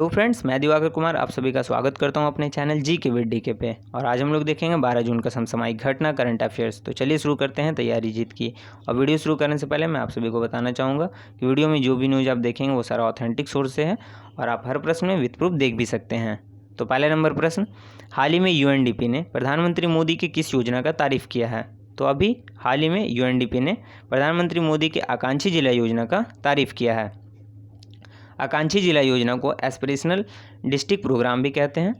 तो फ्रेंड्स, मैं दिवाकर कुमार आप सभी का स्वागत करता हूं अपने चैनल जी के विद डीके पे। और आज हम लोग देखेंगे 12 जून का समसामयिक घटना करंट अफेयर्स। तो चलिए शुरू करते हैं तैयारी जीत की। और वीडियो शुरू करने से पहले मैं आप सभी को बताना चाहूँगा कि वीडियो में जो भी न्यूज़ आप देखेंगे वो सारा ऑथेंटिक सोर्स से है और आप हर प्रश्न में विद प्रूफ देख भी सकते हैं। तो पहले नंबर प्रश्न, हाल ही में यूएनडीपी ने प्रधानमंत्री मोदी की किस योजना का तारीफ़ किया है? तो अभी हाल ही में यूएनडीपी ने प्रधानमंत्री मोदी के आकांक्षी जिला योजना का तारीफ़ किया है। आकांक्षी जिला योजना को एस्पिरेशनल डिस्ट्रिक्ट प्रोग्राम भी कहते हैं।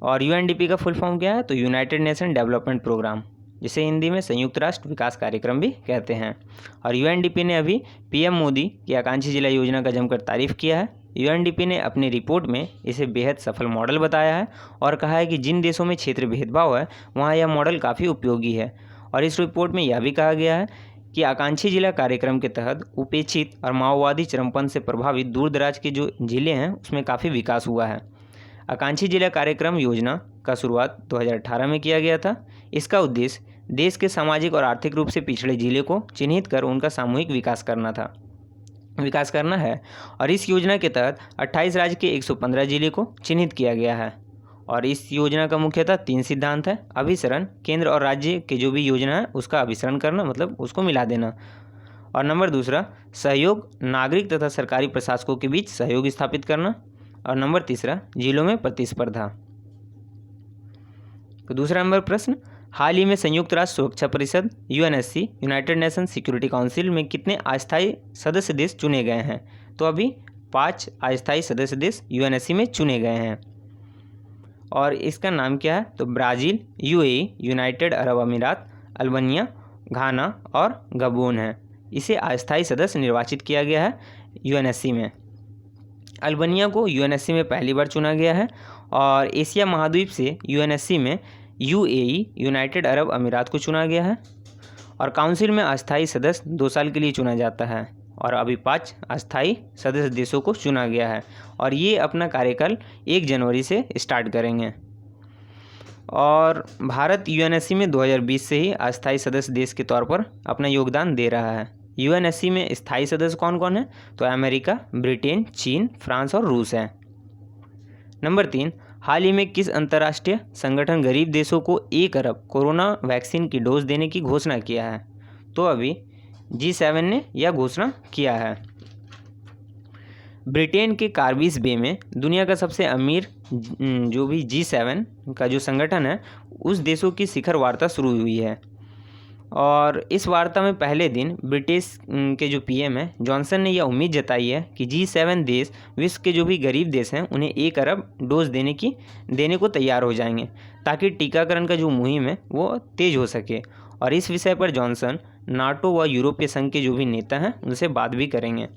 और यूएनडीपी का फुल फॉर्म क्या है? तो यूनाइटेड नेशन डेवलपमेंट प्रोग्राम, जिसे हिंदी में संयुक्त राष्ट्र विकास कार्यक्रम भी कहते हैं। और यूएनडीपी ने अभी पीएम मोदी की आकांक्षी जिला योजना का जमकर तारीफ़ किया है। यूएनडीपी ने अपनी रिपोर्ट में इसे बेहद सफल मॉडल बताया है और कहा है कि जिन देशों में क्षेत्र भेदभाव है वहाँ यह मॉडल काफ़ी उपयोगी है। और इस रिपोर्ट में यह भी कहा गया है कि आकांक्षी जिला कार्यक्रम के तहत उपेक्षित और माओवादी चरमपंथ से प्रभावित दूर दराज के जो जिले हैं उसमें काफ़ी विकास हुआ है। आकांक्षी जिला कार्यक्रम योजना का शुरुआत 2018 में किया गया था। इसका उद्देश्य देश के सामाजिक और आर्थिक रूप से पिछड़े जिले को चिन्हित कर उनका सामूहिक विकास करना है। और इस योजना के तहत 28 राज्य के 115 जिले को चिन्हित किया गया है। और इस योजना का मुख्यतः 3 सिद्धांत है। अभिसरण, केंद्र और राज्य के जो भी योजना है उसका अभिसरण करना, मतलब उसको मिला देना। और नंबर दूसरा, सहयोग, नागरिक तथा सरकारी प्रशासकों के बीच सहयोग स्थापित करना। और नंबर तीसरा, जिलों में प्रतिस्पर्धा। तो दूसरा नंबर प्रश्न, हाल ही में संयुक्त राष्ट्र सुरक्षा परिषद UNSC United nation security council में कितने अस्थायी सदस्य देश चुने गए हैं? तो अभी 5 अस्थायी सदस्य देश यूएनएससी में चुने गए हैं। और इसका नाम क्या है? तो ब्राज़ील, यूएई, यूनाइटेड अरब अमीरात, अल्बानिया, घाना और गबोन है। इसे अस्थायी सदस्य निर्वाचित किया गया है यूएनएससी में। अल्बानिया को यूएनएससी में पहली बार चुना गया है। और एशिया महाद्वीप से यूएनएससी में यूएई, यूनाइटेड अरब अमीरात को चुना गया है। और काउंसिल में अस्थायी सदस्य 2 साल के लिए चुना जाता है। और अभी 5 अस्थायी सदस्य देशों को चुना गया है और ये अपना कार्यकाल 1 जनवरी से स्टार्ट करेंगे। और भारत यूएनएससी में 2020 से ही अस्थायी सदस्य देश के तौर पर अपना योगदान दे रहा है। यूएनएससी में स्थायी सदस्य कौन कौन है? तो अमेरिका, ब्रिटेन, चीन, फ्रांस और रूस है। नंबर 3, हाल ही में किस अंतर्राष्ट्रीय संगठन गरीब देशों को 1 अरब कोरोना वैक्सीन की डोज देने की घोषणा किया है? तो अभी G7 ने यह घोषणा किया है। ब्रिटेन के कार्बिस बे में दुनिया का सबसे अमीर जो भी G7 का जो संगठन है उस देशों की शिखर वार्ता शुरू हुई है। और इस वार्ता में पहले दिन ब्रिटिश के जो पीएम है जॉनसन ने यह उम्मीद जताई है कि G7 देश विश्व के जो भी गरीब देश हैं उन्हें 1 अरब डोज देने को तैयार हो जाएंगे ताकि टीकाकरण का जो मुहिम है वो तेज़ हो सके। और इस विषय पर जॉनसन नाटो व यूरोपीय संघ के जो भी नेता हैं उनसे बात भी करेंगे।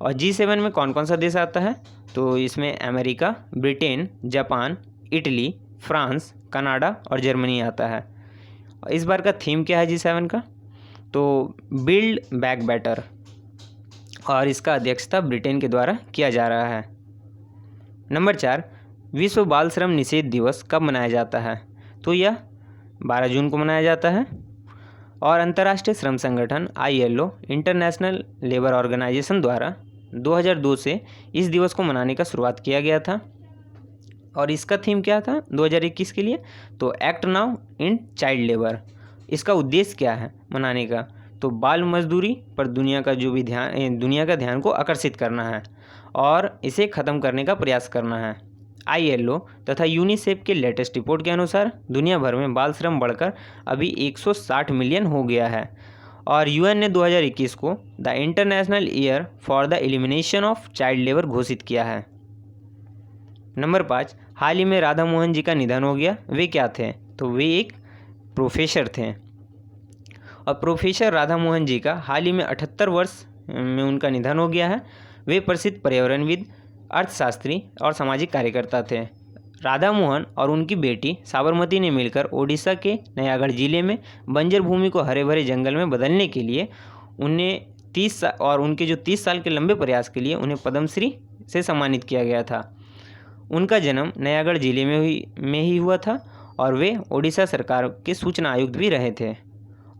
और G7 में कौन कौन सा देश आता है? तो इसमें America, Britain, Japan, Italy, France, Canada और जर्मनी आता है। और इस बार का थीम क्या है G7 का? तो बिल्ड बैक बेटर। और इसका अध्यक्षता ब्रिटेन के द्वारा किया जा रहा है। नंबर 4, विश्व बाल श्रम निषेध दिवस कब मनाया जाता है? तो यह 12 जून को मनाया जाता है। और अंतर्राष्ट्रीय श्रम संगठन ILO, इंटरनेशनल लेबर ऑर्गेनाइजेशन द्वारा 2002 से इस दिवस को मनाने का शुरुआत किया गया था। और इसका थीम क्या था 2021 के लिए? तो act now in child labour. इसका उद्देश्य क्या है मनाने का? तो बाल मजदूरी पर दुनिया का ध्यान को आकर्षित करना है और इसे ख़त्म करने का प्रयास करना है। ILO तथा यूनिसेफ के लेटेस्ट रिपोर्ट के अनुसार दुनिया भर में बाल श्रम बढ़कर अभी 160 मिलियन हो गया है। और UN ने 2021 को the international year for the elimination of child labour घोषित किया है। नंबर 5, हाल ही में राधा मोहन जी का निधन हो गया। वे क्या थे? तो वे एक प्रोफेसर थे। और प्रोफेसर राधा मोहन जी का हाल ही में 78 वर्ष में उनका निधन हो गया है। वे प्रसिद्ध पर्यावरणविद, अर्थशास्त्री और सामाजिक कार्यकर्ता थे। राधा मोहन और उनकी बेटी साबरमती ने मिलकर ओडिशा के नयागढ़ जिले में बंजर भूमि को हरे भरे जंगल में बदलने के लिए उनके जो 30 साल के लंबे प्रयास के लिए उन्हें पद्मश्री से सम्मानित किया गया था। उनका जन्म नयागढ़ जिले में ही हुआ था और वे ओडिशा सरकार के सूचना आयुक्त भी रहे थे।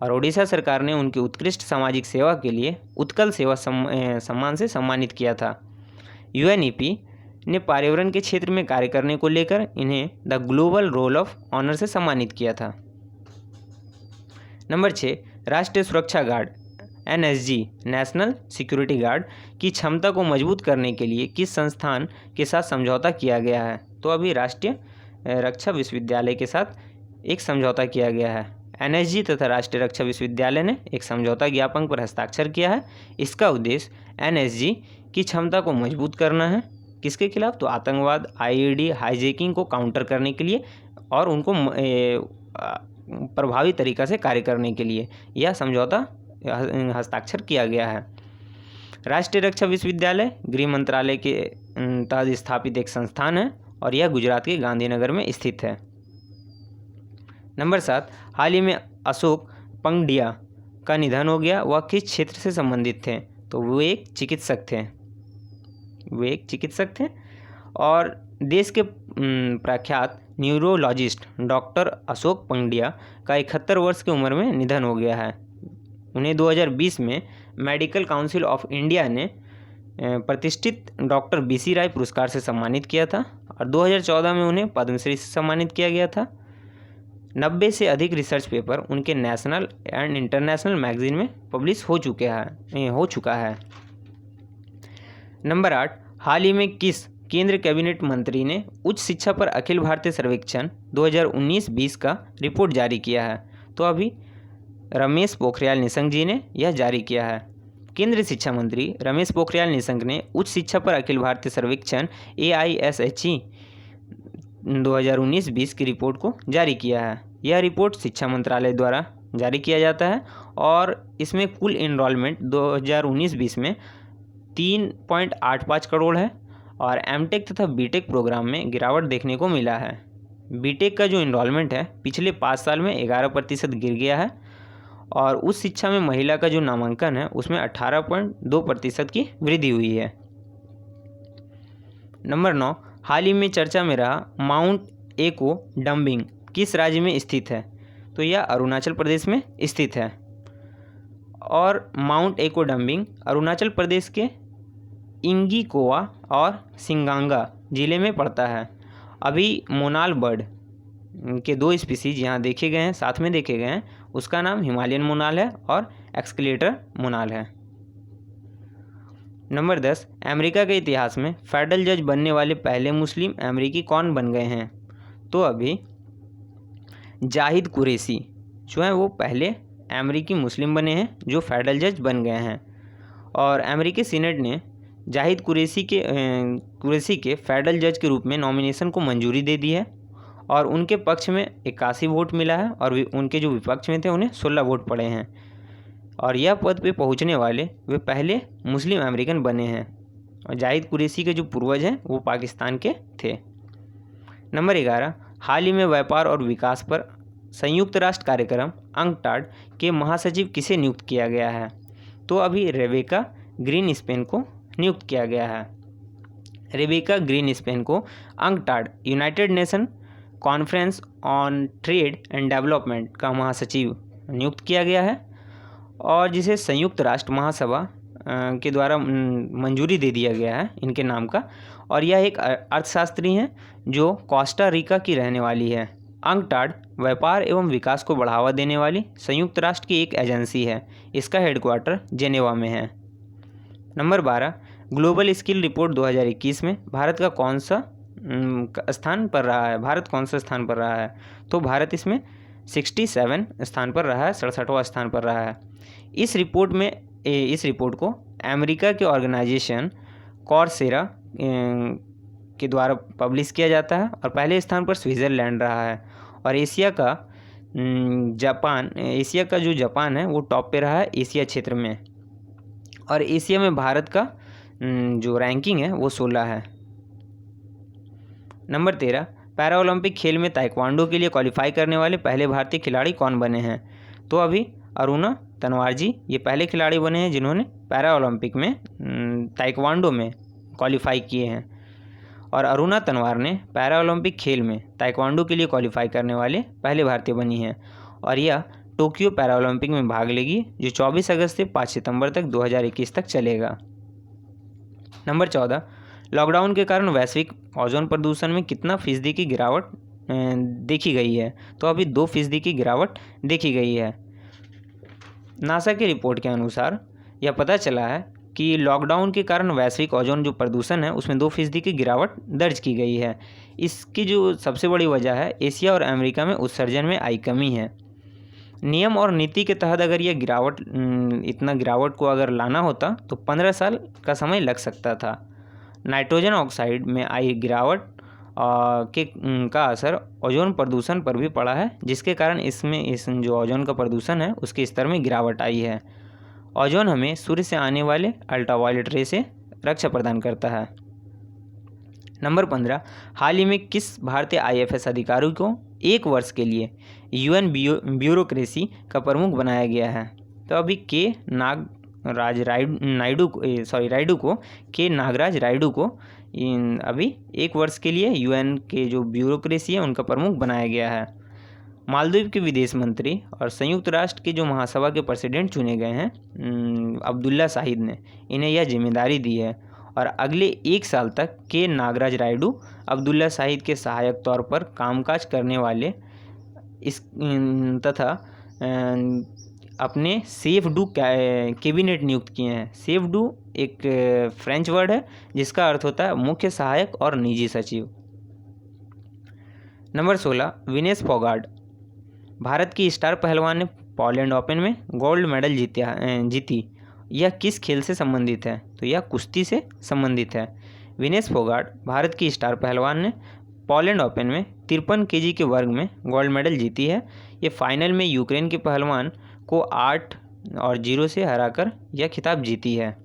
और ओडिशा सरकार ने उनकी उत्कृष्ट सामाजिक सेवा के लिए उत्कल सेवा सम्मान से सम्मानित किया था। यूएनईपी ने पर्यावरण के क्षेत्र में कार्य करने को लेकर इन्हें the global role of honour से सम्मानित किया था। नंबर 6, राष्ट्रीय सुरक्षा guard NSG national security guard की क्षमता को मजबूत करने के लिए किस संस्थान के साथ समझौता किया गया है? तो अभी राष्ट्रीय रक्षा विश्वविद्यालय के साथ एक समझौता किया गया है। NSG तथा राष्ट्रीय रक्षा विश्वविद्यालय ने एक समझौता ज्ञापन पर हस्ताक्षर किया है। इसका उद्देश्य NSG की क्षमता को मजबूत करना है। किसके खिलाफ? तो आतंकवाद, IED, हाईजैकिंग को काउंटर करने के लिए और उनको प्रभावी तरीक़ा से कार्य करने के लिए यह समझौता हस्ताक्षर किया गया है। राष्ट्रीय रक्षा विश्वविद्यालय गृह मंत्रालय के तहत स्थापित एक संस्थान है और यह गुजरात के गांधीनगर में स्थित है। नंबर 7, हाल ही में अशोक पंगडिया का निधन हो गया। वह किस क्षेत्र से संबंधित थे? तो वो एक चिकित्सक थे और देश के प्रख्यात न्यूरोलॉजिस्ट डॉक्टर अशोक पंगडिया का 71 वर्ष की उम्र में निधन हो गया है। उन्हें 2020 में मेडिकल काउंसिल ऑफ इंडिया ने प्रतिष्ठित डॉक्टर BC राय पुरस्कार से सम्मानित किया था और 2014 में उन्हें पद्मश्री से सम्मानित किया गया था। 90 से अधिक रिसर्च पेपर उनके नेशनल एंड इंटरनेशनल मैगजीन में पब्लिश हो चुका है। नंबर 8, हाल ही में किस केंद्र कैबिनेट मंत्री ने उच्च शिक्षा पर अखिल भारतीय सर्वेक्षण 2019-20 का रिपोर्ट जारी किया है? तो अभी रमेश पोखरियाल निशंक जी ने यह जारी किया है। केंद्रीय शिक्षा मंत्री रमेश पोखरियाल निशंक ने उच्च शिक्षा पर अखिल भारतीय सर्वेक्षण AISHE 2019-20 की रिपोर्ट को जारी किया है। यह रिपोर्ट शिक्षा मंत्रालय द्वारा जारी किया जाता है और इसमें कुल इनरोलमेंट 2019-20 में 3.85 करोड़ है और एमटेक तथा बीटेक प्रोग्राम में गिरावट देखने को मिला है। बीटेक का जो इनरोलमेंट है पिछले 5 साल में 11% गिर गया है और उस शिक्षा में महिला का जो नामांकन है उसमें 18.2% की वृद्धि हुई है। नंबर 9, हाल ही में चर्चा में रहा माउंट एको डंबिंग किस राज्य में स्थित है? तो यह अरुणाचल प्रदेश में स्थित है और माउंट एको डंबिंग अरुणाचल प्रदेश के इंगीकोवा और सिंगांगा जिले में पड़ता है। अभी मोनाल बर्ड के 2 स्पीसीज यहाँ देखे गए हैं, साथ में देखे गए हैं। उसका नाम हिमालयन मोनाल है और एक्सक्लेटर मोनाल है। नंबर 10, अमेरिका के इतिहास में फेडरल जज बनने वाले पहले मुस्लिम अमेरिकी कौन बन गए हैं? तो अभी जाहिद कुरैशी जो है वो पहले अमेरिकी मुस्लिम बने हैं जो फेडरल जज बन गए हैं और अमेरिकी सीनेट ने जाहिद कुरैशी के फेडरल जज के रूप में नॉमिनेशन को मंजूरी दे दी है और उनके पक्ष में 81 वोट मिला है और उनके जो विपक्ष में थे उन्हें 16 वोट पड़े हैं और यह पद पे पहुंचने वाले वे पहले मुस्लिम अमेरिकन बने हैं और जाहिद कुरैशी के जो पूर्वज हैं वो पाकिस्तान के थे। नंबर 11, हाल ही में व्यापार और विकास पर संयुक्त राष्ट्र कार्यक्रम UNCTAD के महासचिव किसे नियुक्त किया गया है? तो अभी रेबेका ग्रीनस्पैन को नियुक्त किया गया है। रेबेका ग्रीनस्पैन को UNCTAD United nation conference on trade and development का महासचिव नियुक्त किया गया है और जिसे संयुक्त राष्ट्र महासभा के द्वारा मंजूरी दे दिया गया है इनके नाम का और यह एक अर्थशास्त्री हैं जो कोस्टा रिका की रहने वाली है। UNCTAD व्यापार एवं विकास को बढ़ावा देने वाली संयुक्त राष्ट्र की एक एजेंसी है। इसका हेडक्वार्टर जेनेवा में है। नंबर 12, ग्लोबल स्किल रिपोर्ट 2021 में भारत कौन सा स्थान पर रहा है? तो भारत इसमें 67 स्थान पर रहा है, 67वां स्थान पर रहा है। इस रिपोर्ट को अमेरिका के ऑर्गेनाइजेशन कॉर्सेरा के द्वारा पब्लिश किया जाता है और पहले स्थान पर स्विट्ज़रलैंड रहा है और एशिया का जो जापान है वो टॉप पे रहा है एशिया क्षेत्र में और एशिया में भारत का जो रैंकिंग है वो 16 है। नंबर 13, पैरा ओलंपिक खेल में ताइक्वांडो के लिए क्वालिफाई करने वाले पहले भारतीय खिलाड़ी कौन बने हैं? तो अभी अरुणा तनवार जी ये पहले खिलाड़ी बने हैं जिन्होंने पैरा ओलंपिक में ताइक्वांडो में क्वालिफाई किए हैं और अरुणा तनवार ने पैरा ओलंपिक खेल में ताइक्वांडो के लिए क्वालिफाई करने वाले पहले भारतीय बनी हैं और यह टोक्यो पैरा ओलंपिक में भाग लेगी जो 24 अगस्त से 5 सितंबर तक 2021 तक चलेगा। नंबर 14, लॉकडाउन के कारण वैश्विक ओजोन प्रदूषण में कितना फीसदी की गिरावट देखी गई है? तो अभी 2% की गिरावट देखी गई है। नासा की रिपोर्ट के अनुसार यह पता चला है कि लॉकडाउन के कारण वैश्विक ओजोन जो प्रदूषण है उसमें 2% की गिरावट दर्ज की गई है। इसकी जो सबसे बड़ी वजह है एशिया और अमेरिका में उत्सर्जन में आई कमी है। नियम और नीति के तहत अगर यह इतना गिरावट को अगर लाना होता तो 15 साल का समय लग सकता था। नाइट्रोजन ऑक्साइड में आई गिरावट का असर ओजोन प्रदूषण पर भी पड़ा है, जिसके कारण इस जो ओजोन का प्रदूषण है उसके स्तर में गिरावट आई है। ओजोन हमें सूर्य से आने वाले अल्ट्रावायलेट रे से रक्षा प्रदान करता है। नंबर 15, हाल ही में किस भारतीय IFS अधिकारी को 1 वर्ष के लिए UN ब्यूरोक्रेसी का प्रमुख बनाया गया है? तो अभी नागराज राइडू को अभी 1 वर्ष के लिए UN के जो ब्यूरोक्रेसी है उनका प्रमुख बनाया गया है। मालदीव के विदेश मंत्री और संयुक्त राष्ट्र के जो महासभा के प्रेसिडेंट चुने गए हैं अब्दुल्ला शाहिद ने इन्हें यह जिम्मेदारी दी है और अगले 1 साल तक के नागराज राइडू अब्दुल्ला शाहिद के सहायक तौर पर कामकाज करने वाले तथा अपने सेफ डू कैबिनेट नियुक्त किए हैं। सेफ डू एक फ्रेंच वर्ड है जिसका अर्थ होता है मुख्य सहायक और निजी सचिव। नंबर 16, विनेश फोगाट भारत की स्टार पहलवान ने पोलैंड ओपन में गोल्ड मेडल जीती। यह किस खेल से संबंधित है? तो यह कुश्ती से संबंधित है। विनेश फोगाट भारत की स्टार पहलवान ने पोलैंड ओपन में 53 kg के वर्ग में गोल्ड मेडल जीती है। ये फाइनल में यूक्रेन के पहलवान को 8-0 से हराकर यह खिताब जीती है।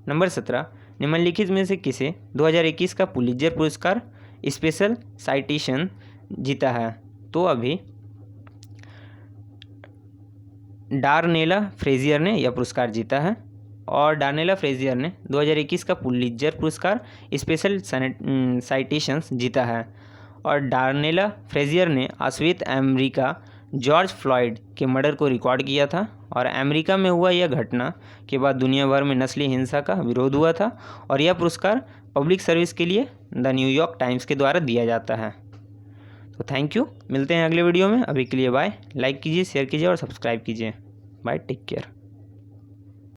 नंबर 17, निम्नलिखित में से किसे 2021 का पुलित्जर पुरस्कार स्पेशल साइटेशन जीता है? तो अभी डार्नेला फ्रेजियर ने यह पुरस्कार जीता है और डार्नेला फ्रेजियर ने 2021 का पुलित्जर पुरस्कार स्पेशल साइटेशंस जीता है। और डार्नेला फ्रेजियर ने श्वेत अमेरिका जॉर्ज फ्लॉयड के मर्डर को रिकॉर्ड किया था और अमेरिका में हुआ यह घटना के बाद दुनिया भर में नस्ली हिंसा का विरोध हुआ था और यह पुरस्कार पब्लिक सर्विस के लिए द न्यूयॉर्क टाइम्स के द्वारा दिया जाता है। तो थैंक यू, मिलते हैं अगले वीडियो में। अभी के लिए बाय। लाइक कीजिए, शेयर कीजिए और सब्सक्राइब कीजिए। Bye, take care.